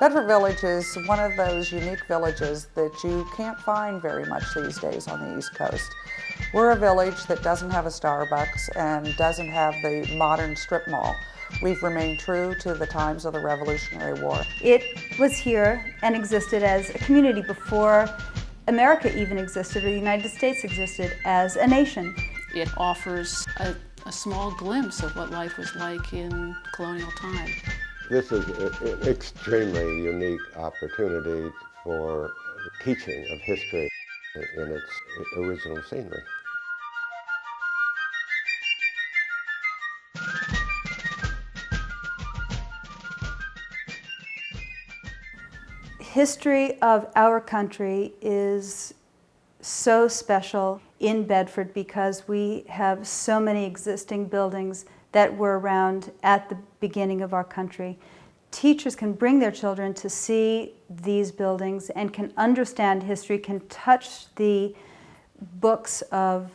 Bedford Village is one of those unique villages that you can't find very much these days on the East Coast. We're a village that doesn't have a Starbucks and doesn't have the modern strip mall. We've remained true to the times of the Revolutionary War. It was here and existed as a community before America even existed or the United States existed as a nation. It offers a small glimpse of what life was like in colonial time. This is an extremely unique opportunity for teaching of history in its original scenery. History of our country is so special in Bedford because we have so many existing buildings that were around at the beginning of our country. Teachers can bring their children to see these buildings and can understand history, can touch the books of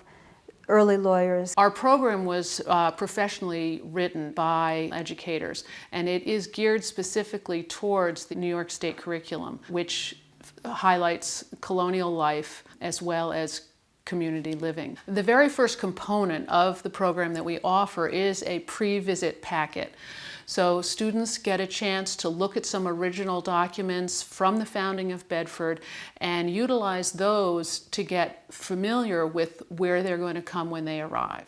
early lawyers. Our program was professionally written by educators, and it is geared specifically towards the New York State curriculum, which highlights colonial life as well as community living. The very first component of the program that we offer is a pre-visit packet. So students get a chance to look at some original documents from the founding of Bedford and utilize those to get familiar with where they're going to come when they arrive.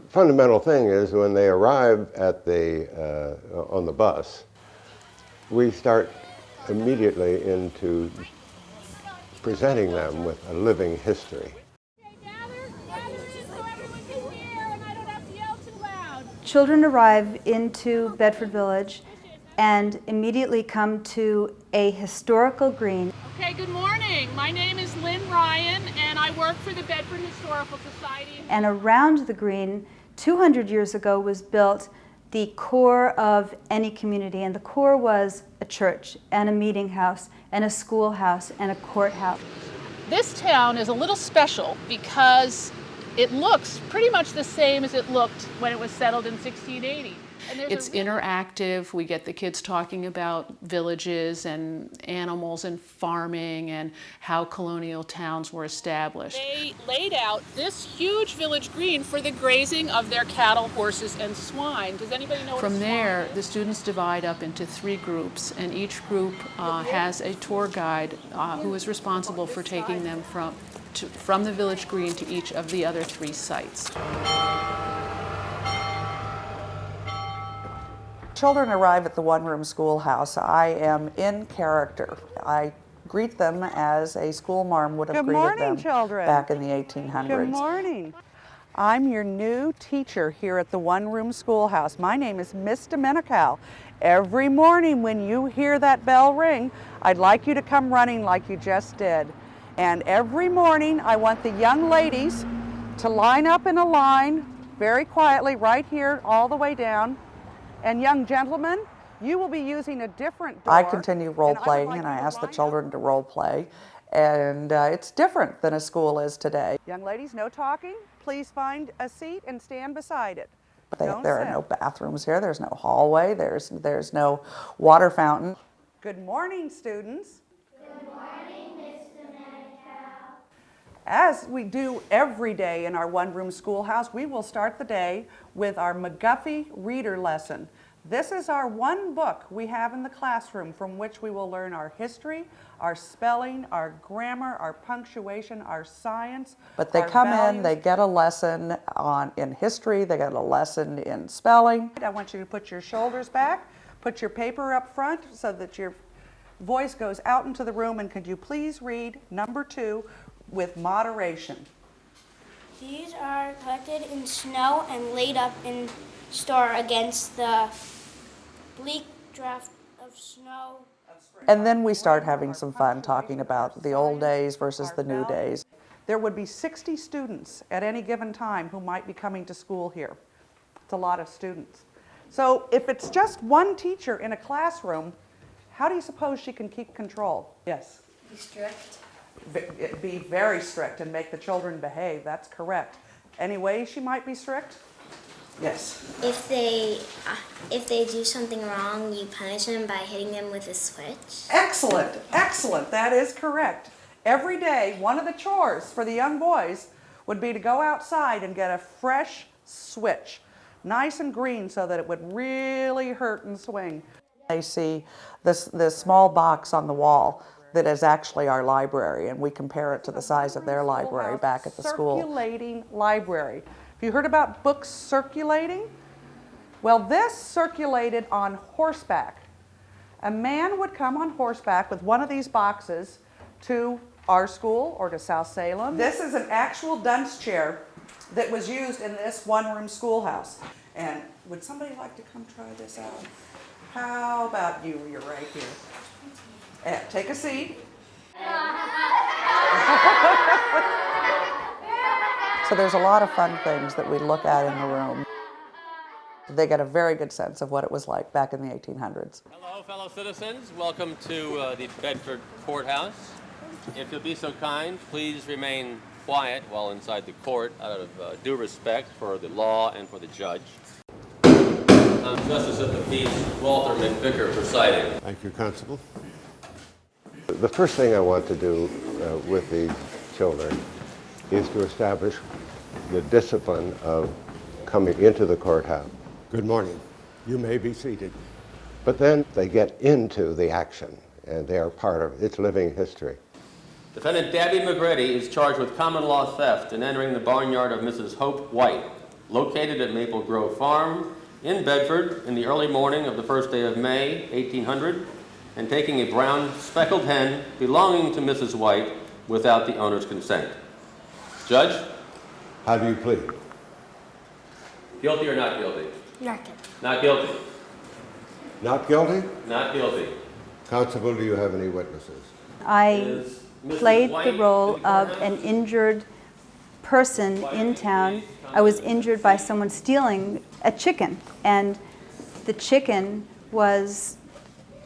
Fundamental thing is when they arrive at on the bus, we start immediately into presenting them with a living history. Children arrive into Bedford Village and immediately come to a historical green. Okay, good morning. My name is Lynn Ryan and I work for the Bedford Historical Society. And around the green, 200 years ago, was built the core of any community. And the core was a church and a meeting house and a schoolhouse and a courthouse. This town is a little special because it looks pretty much the same as it looked when it was settled in 1680. It's interactive. We get the kids talking about villages and animals and farming and how colonial towns were established. They laid out this huge village green for the grazing of their cattle, horses, and swine. Does anybody know what From a swine there, is? the students divide up into 3 groups, and each group has a tour guide who is responsible for taking them from the village green to each of the other 3 sites. Children arrive at the one-room schoolhouse. I am in character. I greet them as a school marm would have greeted them back in the 1800s. Good morning. I'm your new teacher here at the one-room schoolhouse. My name is Miss Domenical. Every morning when you hear that bell ring, I'd like you to come running like you just did. And every morning I want the young ladies to line up in a line very quietly right here all the way down. And young gentlemen, you will be using a different door. I continue role playing and I ask the children to role play. And it's different than a school is today. Young ladies, no talking. Please find a seat and stand beside it. There are no bathrooms here. There's no hallway. There's no water fountain. Good morning, students. Good morning, Mr. Medical. As we do every day in our one-room schoolhouse, we will start the day with our McGuffey reader lesson. This is our one book we have in the classroom from which we will learn our history, our spelling, our grammar, our punctuation, our science. But they come in, they get a lesson in history, they get a lesson in spelling. I want you to put your shoulders back, put your paper up front so that your voice goes out into the room, and could you please read number 2 with moderation. These are collected in snow and laid up in store against the bleak draft of snow. And then we start having some fun talking about the old days versus the new days. There would be 60 students at any given time who might be coming to school here. It's a lot of students. So if it's just one teacher in a classroom, how do you suppose she can keep control? Yes? Be strict. Be very strict and make the children behave. That's correct. Any way she might be strict? Yes. If they do something wrong, you punish them by hitting them with a switch. Excellent, excellent. That is correct. Every day, one of the chores for the young boys would be to go outside and get a fresh switch, nice and green, so that it would really hurt and swing. They see this small box on the wall that is actually our library, and we compare it to the size of their library back at the school. Circulating library. Have you heard about books circulating? Well, this circulated on horseback. A man would come on horseback with one of these boxes to our school or to South Salem. This is an actual dunce chair that was used in this one-room schoolhouse. And would somebody like to come try this out? How about you? You're right here. Take a seat. So there's a lot of fun things that we look at in the room. They get a very good sense of what it was like back in the 1800s. Hello, fellow citizens. Welcome to the Bedford Courthouse. If you'll be so kind, please remain quiet while inside the court out of due respect for the law and for the judge. I'm Justice of the Peace Walter McVicker presiding. Thank you, Constable. The first thing I want to do with these children is to establish the discipline of coming into the courthouse. Good morning. You may be seated. But then they get into the action, and they are part of its living history. Defendant Dabby McGrady is charged with common law theft and entering the barnyard of Mrs. Hope White, located at Maple Grove Farm in Bedford in the early morning of the first day of May, 1800, and taking a brown speckled hen belonging to Mrs. White without the owner's consent. Judge? How do you plead? Guilty or not guilty? Not guilty. Not guilty. Not guilty? Not guilty. Constable, do you have any witnesses? I Is Mrs. played the White role in the of courthouse? an injured person in town. I was injured by someone stealing a chicken, and the chicken was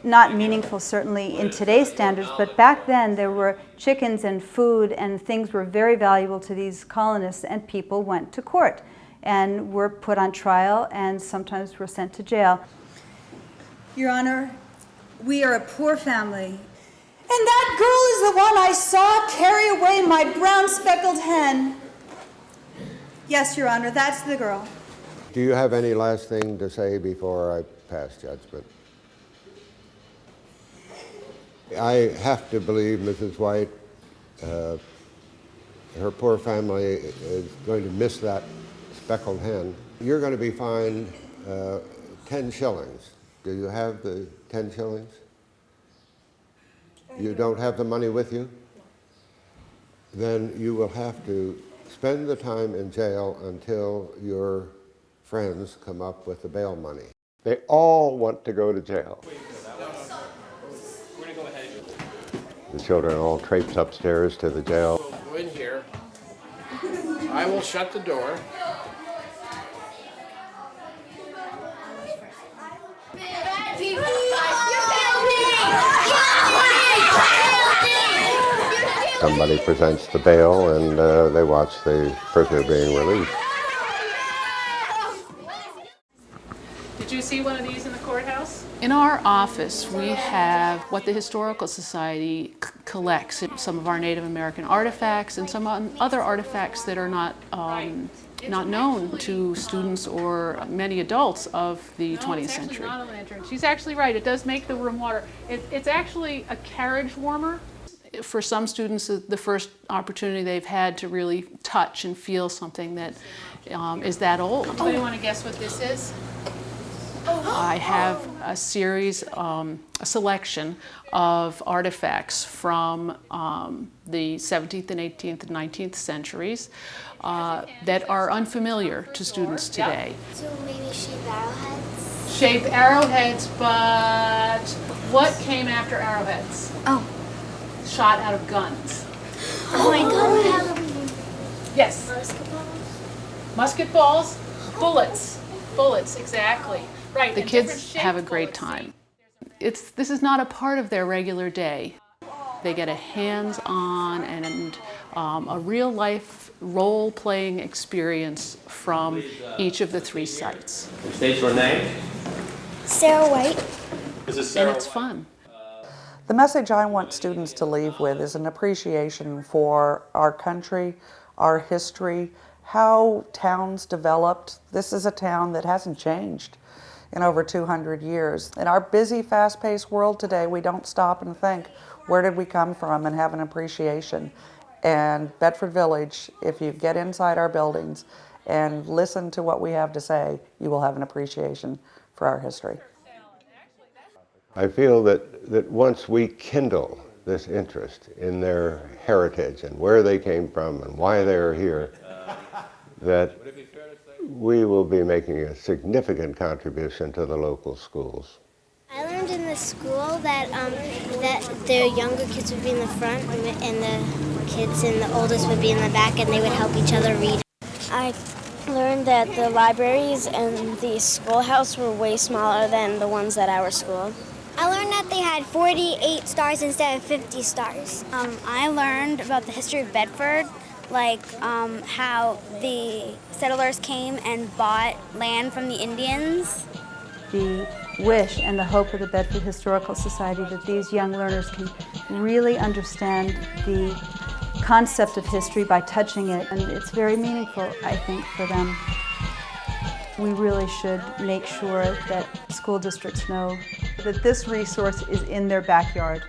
not meaningful certainly in today's standards, but back then there were chickens and food and things were very valuable to these colonists, and people went to court and were put on trial and sometimes were sent to jail. Your Honor, we are a poor family. And that girl is the one I saw carry away my brown speckled hen. Yes, Your Honor, that's the girl. Do you have any last thing to say before I pass judgment? I have to believe Mrs. White, her poor family is going to miss that speckled hen. You're going to be fined 10 shillings. Do you have the 10 shillings? You don't have the money with you? Then you will have to spend the time in jail until your friends come up with the bail money. They all want to go to jail. The children all traipse upstairs to the jail. Go in here. I will shut the door. Somebody presents the bail, and they watch the prisoner being released. Did you see one of these in the courthouse? In our office, we have what the Historical Society collects, some of our Native American artifacts and some other artifacts that are not known to students or many adults of the 20th It's actually century. not a lantern. She's actually right. It does make the room water. It's actually a carriage warmer. For some students, the first opportunity they've had to really touch and feel something that is that old. Anybody want to guess what this is? I have a series, a selection of artifacts from the 17th and 18th and 19th centuries that are unfamiliar to students today. So maybe shaped arrowheads? Shaped arrowheads, but what came after arrowheads? Oh. Shot out of guns. Oh my god. Yes. Basketballs? Musket balls, bullets. Bullets, exactly. Right. The and different kids shaped have a great bullets. time. This is not a part of their regular day. They get a hands-on and a real-life role-playing experience from each of the 3 sites. State your name. Sarah White. And it's fun. The message I want students to leave with is an appreciation for our country, our history, how towns developed. This is a town that hasn't changed in over 200 years. In our busy, fast-paced world today, we don't stop and think, where did we come from, and have an appreciation. And Bedford Village, if you get inside our buildings and listen to what we have to say, you will have an appreciation for our history. I feel that once we kindle this interest in their heritage and where they came from and why they are here, that we will be making a significant contribution to the local schools. I learned in the school that the younger kids would be in the front and the kids and the oldest would be in the back, and they would help each other read. I learned that the libraries and the schoolhouse were way smaller than the ones at our school. I learned that they had 48 stars instead of 50 stars. I learned about the history of Bedford, like how the settlers came and bought land from the Indians. The wish and the hope of the Bedford Historical Society that these young learners can really understand the concept of history by touching it, and it's very meaningful, I think, for them. We really should make sure that school districts know That this resource is in their backyard.